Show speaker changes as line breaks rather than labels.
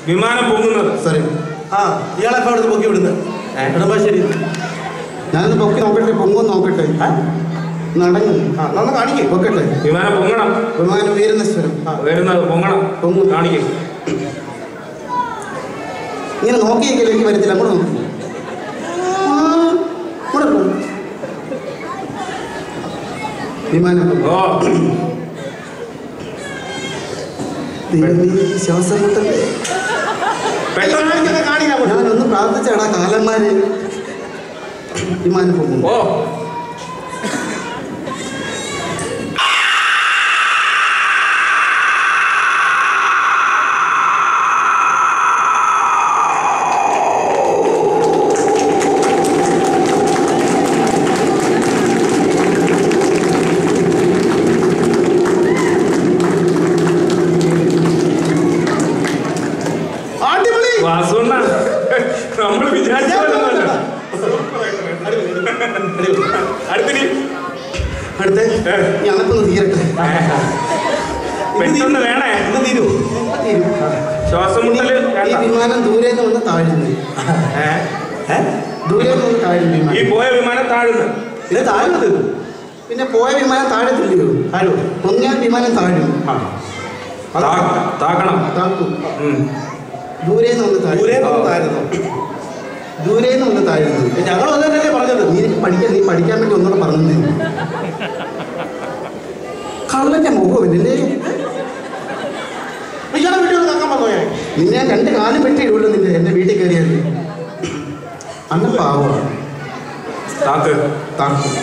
വിമാനം പൊങ്ങുന്നത്.
സോറി.
ആ ഇയാളെപ്പോ അവിടുന്ന് പൊക്കി വിടുന്നത് നെടുമ്പാശ്ശേരി.
ഞാനൊന്ന് പൊക്കി നോക്കട്ടെ, പൊങ്ങുമെന്ന് നോക്കട്ടെ. നടങ്ങും.
നന്ന് കാണിക്കേ.
പൊക്കട്ടെ.
വിമാനം പൊങ്ങണം.
വിമാനം ഉയരുന്ന സ്വരം.
വരുന്നത് പൊങ്ങണം.
പൊങ്ങും.
കാണിക്കും.
ഇങ്ങനെ നോക്കിയെങ്കിലും എനിക്ക് വരത്തില്ല. അങ്ങോട്ട് നോക്കി. വിമാനം ശ്വാസം മുട്ടല്ലേ. ഞാനൊന്ന് പ്രാർത്ഥിച്ചാടാ കാലന്മാര്. വിമാനം പോകും.
നമ്മൾ വിചാരിച്ച
അടുത്ത ഞങ്ങൾക്കൊന്ന് തീരട്ടെ.
പെട്ടെന്ന് വേണേ.
തീരും.
ശ്വാസം മുട്ടല്.
ഈ വിമാനം ദൂരെ നിന്ന് വന്ന് താഴുന്നു. ദൂരെ നിന്ന് താഴുന്നു.
ഈ പോയ വിമാനം താഴുന്നു.
ഇത് താഴുന്നത്. പിന്നെ പോയ വിമാനം താഴത്തില്ലയോ? താഴും. പൊങ്ങിയാൽ വിമാനം താഴും.
താക്കണം.
താക്കും. ദൂരെ നിന്ന് താഴുന്നു. ദൂരെ നിന്ന് ഒന്ന് താഴുന്നത്.
ഞങ്ങൾ അതല്ലേ പറഞ്ഞത്.
നീ പഠിക്കാൻ വേണ്ടി ഒന്നുകൂടെ പറഞ്ഞു. കള്ളന്റെ മുഖമില്ലേ?
ഇയാളെ വീട്ടിൽ നോക്കാൻ വന്നോ?
നിന്നെ ഞാൻ 2 കാലം പെട്ടിയുള്ളൂ. നിന്റെ എൻ്റെ വീട്ടിൽ കയറിയാൽ അന്ന് പാവമാണ്.
താക്ക്.
താക്കും.